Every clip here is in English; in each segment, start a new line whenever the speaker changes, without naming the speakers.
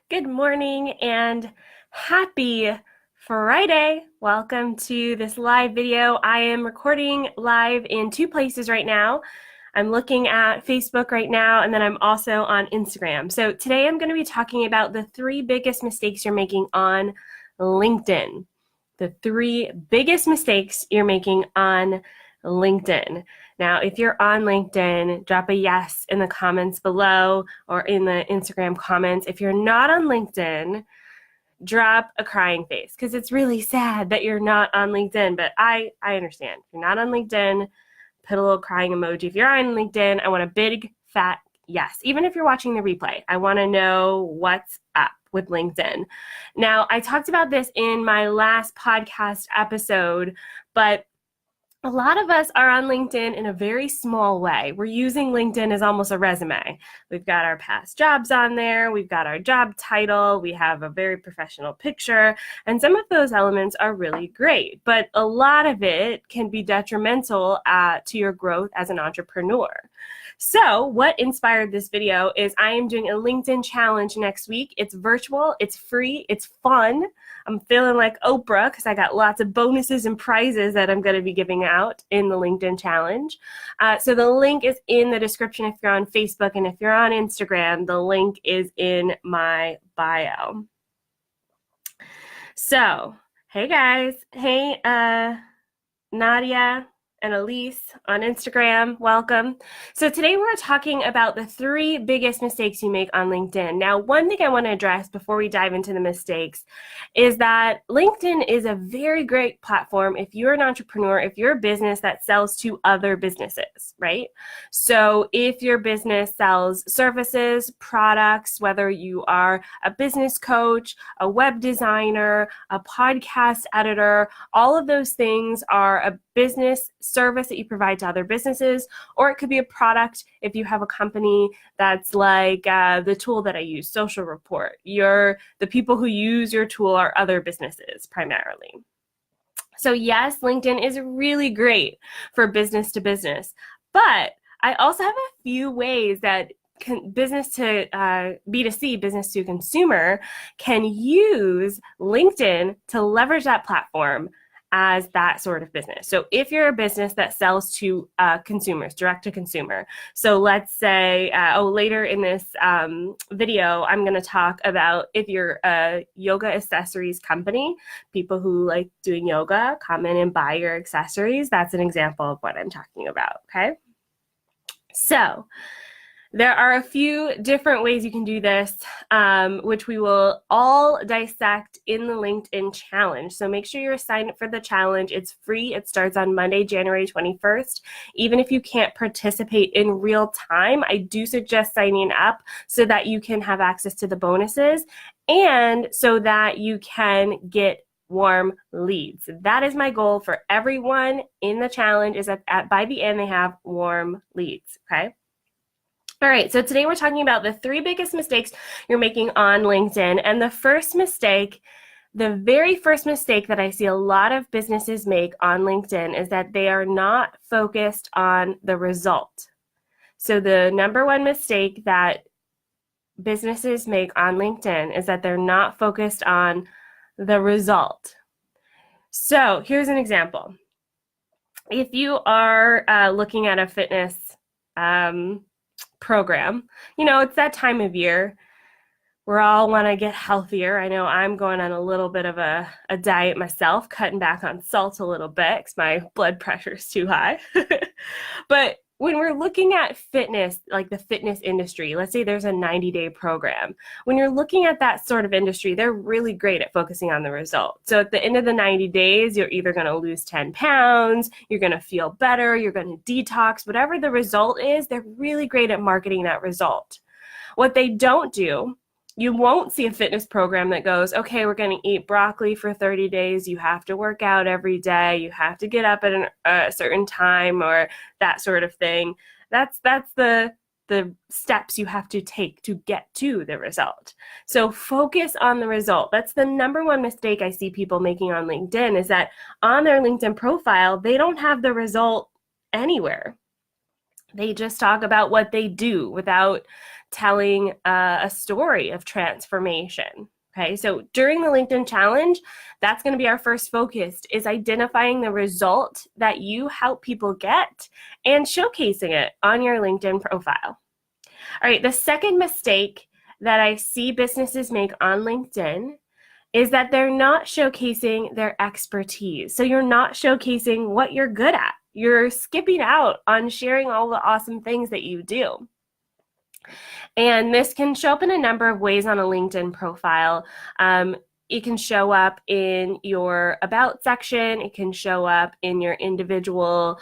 Good morning and happy Friday. Welcome to this live video. I am recording live in two places right now. I'm looking at Facebook right now, and then I'm also on Instagram. So today I'm going to be talking about the three biggest mistakes you're making on LinkedIn. The three biggest mistakes you're making on LinkedIn. Now, if you're on LinkedIn, drop a yes in the comments below or in the Instagram comments. If you're not on LinkedIn, drop a crying face because it's really sad that you're not on LinkedIn. But I understand. If you're not on LinkedIn, put a little crying emoji. If you're on LinkedIn, I want a big fat yes. Even if you're watching the replay, I want to know what's up with LinkedIn. Now, I talked about this in my last podcast episode, but a lot of us are on LinkedIn in a very small way. We're using LinkedIn as almost a resume. We've got our past jobs on there. We've got our job title. We have a very professional picture. And some of those elements are really great. But a lot of it can be detrimental to your growth as an entrepreneur. So what inspired this video is I am doing a LinkedIn challenge next week. It's virtual. It's free. It's fun. I'm feeling like Oprah because I got lots of bonuses and prizes that I'm going to be giving out in the LinkedIn challenge. So the link is in the description if you're on Facebook, and if you're on Instagram, the link is in my bio. So, hey guys. Hey, Nadia and Elise on Instagram, welcome. So today we're talking about the three biggest mistakes you make on LinkedIn. Now, one thing I want to address before we dive into the mistakes is that LinkedIn is a very great platform if you're an entrepreneur, if you're a business that sells to other businesses, right? So if your business sells services, products, whether you are a business coach, a web designer, a podcast editor, all of those things are a business service that you provide to other businesses, or it could be a product if you have a company that's like the tool that I use, Social Report. The people who use your tool are other businesses primarily. So yes, LinkedIn is really great for business to business, but I also have a few ways that business to B2C, business to consumer, can use LinkedIn to leverage that platform as that sort of business. So if you're a business that sells to consumers, direct to consumer, so let's say, later in this video, I'm going to talk about if you're a yoga accessories company, people who like doing yoga, come in and buy your accessories. That's an example of what I'm talking about, okay? So there are a few different ways you can do this, which we will all dissect in the LinkedIn challenge. So make sure you're signed up for the challenge. It's free. It starts on Monday, January 21st. Even if you can't participate in real time, I do suggest signing up so that you can have access to the bonuses and so that you can get warm leads. That is my goal for everyone in the challenge, is that by the end they have warm leads, okay? All right, so today we're talking about the three biggest mistakes you're making on LinkedIn. And the first mistake, the very first mistake that I see a lot of businesses make on LinkedIn is that they are not focused on the result. So the number one mistake that businesses make on LinkedIn is that they're not focused on the result. So here's an example. If you are looking at a fitness program, it's that time of year. We're all want to get healthier. I know I'm going on a little bit of a diet myself, cutting back on salt a little bit because my blood pressure is too high. But when we're looking at fitness, like the fitness industry, let's say there's a 90-day program. When you're looking at that sort of industry, they're really great at focusing on the result. So at the end of the 90 days, you're either going to lose 10 pounds, you're going to feel better, you're going to detox, whatever the result is, they're really great at marketing that result. What they don't do, you won't see a fitness program that goes, okay, we're going to eat broccoli for 30 days. You have to work out every day. You have to get up at a certain time, or that sort of thing. That's the steps you have to take to get to the result. So focus on the result. That's the number one mistake I see people making on LinkedIn, is that on their LinkedIn profile, they don't have the result anywhere. They just talk about what they do without telling a story of transformation. Okay, so during the LinkedIn challenge, that's going to be our first focus, is identifying the result that you help people get and showcasing it on your LinkedIn profile. All right, the second mistake that I see businesses make on LinkedIn is that they're not showcasing their expertise. So you're not showcasing what you're good at. You're skipping out on sharing all the awesome things that you do. And this can show up in a number of ways on a LinkedIn profile. It can show up in your About section. It can show up in your individual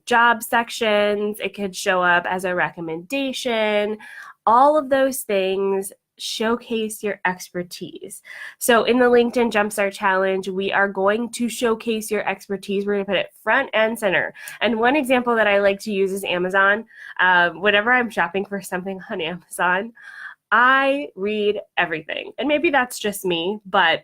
job sections. It could show up as a recommendation. All of those things showcase your expertise. So in the LinkedIn Jumpstart Challenge, we are going to showcase your expertise. We're going to put it front and center. And one example that I like to use is Amazon. Whenever I'm shopping for something on Amazon, I read everything. And maybe that's just me, but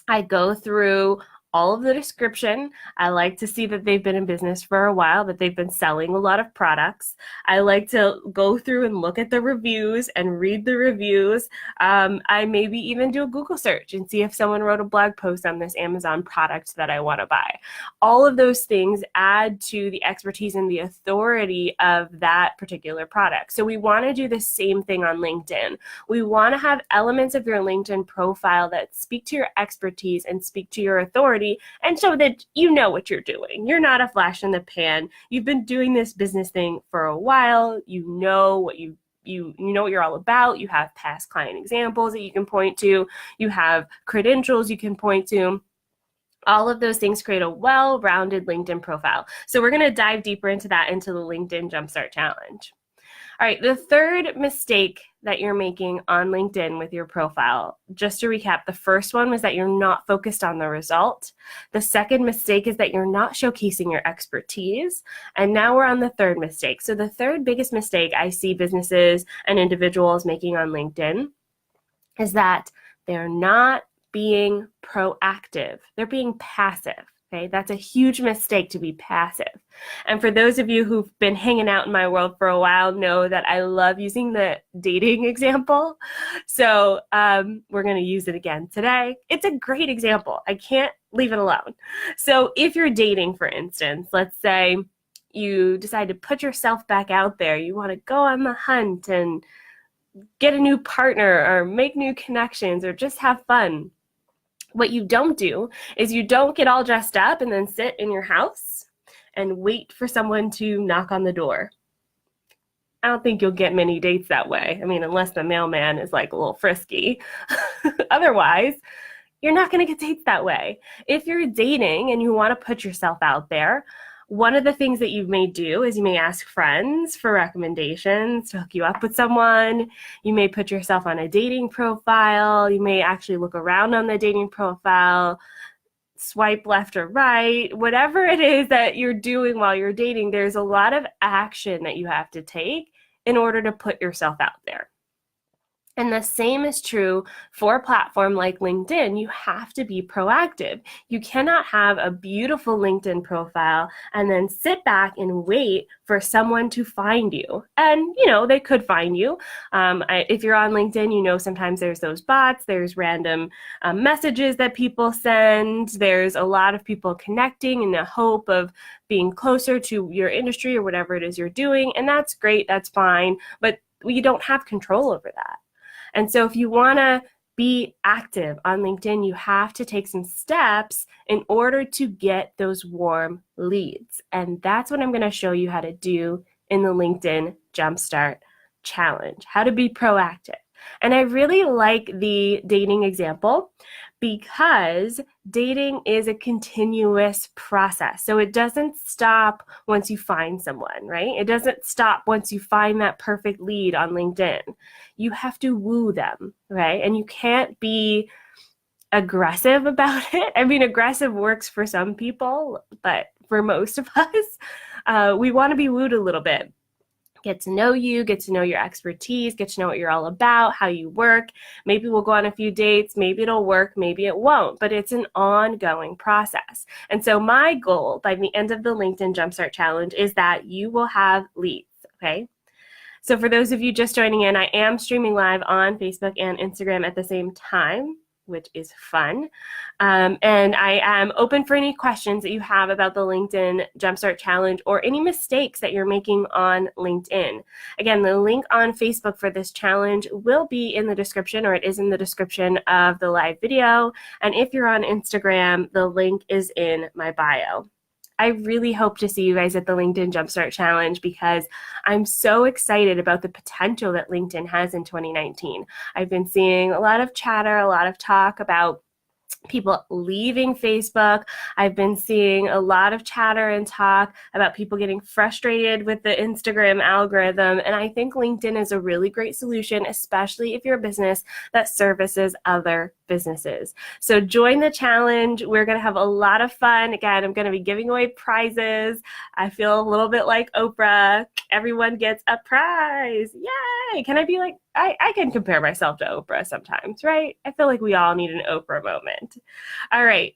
I go through all of the description. I like to see that they've been in business for a while, that they've been selling a lot of products. I like to go through and look at the reviews and read the reviews. I maybe even do a Google search and see if someone wrote a blog post on this Amazon product that I want to buy. All of those things add to the expertise and the authority of that particular product. So we want to do the same thing on LinkedIn. We want to have elements of your LinkedIn profile that speak to your expertise and speak to your authority, and show that you know what you're doing. You're not a flash in the pan. You've been doing this business thing for a while. You know what you know what you're all about. You have past client examples that you can point to. You have credentials you can point to. All of those things create a well-rounded LinkedIn profile. So we're going to dive deeper into that into the LinkedIn Jumpstart Challenge. All right, the third mistake that you're making on LinkedIn with your profile, just to recap, the first one was that you're not focused on the result. The second mistake is that you're not showcasing your expertise. And now we're on the third mistake. So the third biggest mistake I see businesses and individuals making on LinkedIn is that they're not being proactive. They're being passive. Okay, that's a huge mistake, to be passive. And for those of you who've been hanging out in my world for a while, know that I love using the dating example. So we're going to use it again today. It's a great example. I can't leave it alone. So if you're dating, for instance, let's say you decide to put yourself back out there. You want to go on the hunt and get a new partner or make new connections or just have fun. What you don't do is you don't get all dressed up and then sit in your house and wait for someone to knock on the door. I don't think you'll get many dates that way. I mean, unless the mailman is like a little frisky. Otherwise, you're not going to get dates that way. If you're dating and you want to put yourself out there, one of the things that you may do is you may ask friends for recommendations to hook you up with someone. You may put yourself on a dating profile. You may actually look around on the dating profile, swipe left or right. Whatever it is that you're doing while you're dating, there's a lot of action that you have to take in order to put yourself out there. And the same is true for a platform like LinkedIn. You have to be proactive. You cannot have a beautiful LinkedIn profile and then sit back and wait for someone to find you. And, you know, they could find you. If you're on LinkedIn, you know, sometimes there's those bots, there's random messages that people send. There's a lot of people connecting in the hope of being closer to your industry or whatever it is you're doing. And that's great, that's fine, but you don't have control over that. And so if you want to be active on LinkedIn, you have to take some steps in order to get those warm leads. And that's what I'm going to show you how to do in the LinkedIn Jumpstart Challenge, how to be proactive. And I really like the dating example because dating is a continuous process. So it doesn't stop once you find someone, right? It doesn't stop once you find that perfect lead on LinkedIn. You have to woo them, right? And you can't be aggressive about it. I mean, aggressive works for some people, but for most of us, we want to be wooed a little bit. Get to know you, get to know your expertise, get to know what you're all about, how you work. Maybe we'll go on a few dates, maybe it'll work, maybe it won't, but it's an ongoing process. And so my goal by the end of the LinkedIn Jumpstart Challenge is that you will have leads, okay? So for those of you just joining in, I am streaming live on Facebook and Instagram at the same time, which is fun. And I am open for any questions that you have about the LinkedIn Jumpstart Challenge or any mistakes that you're making on LinkedIn. Again, the link on Facebook for this challenge will be in the description, or it is in the description of the live video. And if you're on Instagram, the link is in my bio. I really hope to see you guys at the LinkedIn Jumpstart Challenge because I'm so excited about the potential that LinkedIn has in 2019. I've been seeing a lot of chatter, a lot of talk about people leaving Facebook. I've been seeing a lot of chatter and talk about people getting frustrated with the Instagram algorithm. And I think LinkedIn is a really great solution, especially if you're a business that services other businesses. So join the challenge. We're going to have a lot of fun. Again, I'm going to be giving away prizes. I feel a little bit like Oprah. Everyone gets a prize. Yay! Can I be like, I can compare myself to Oprah sometimes, right? I feel like we all need an Oprah moment. All right.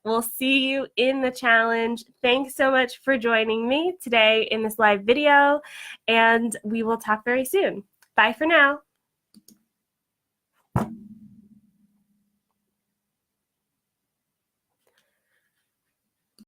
We'll see you in the challenge. Thanks so much for joining me today in this live video, and we will talk very soon. Bye for now.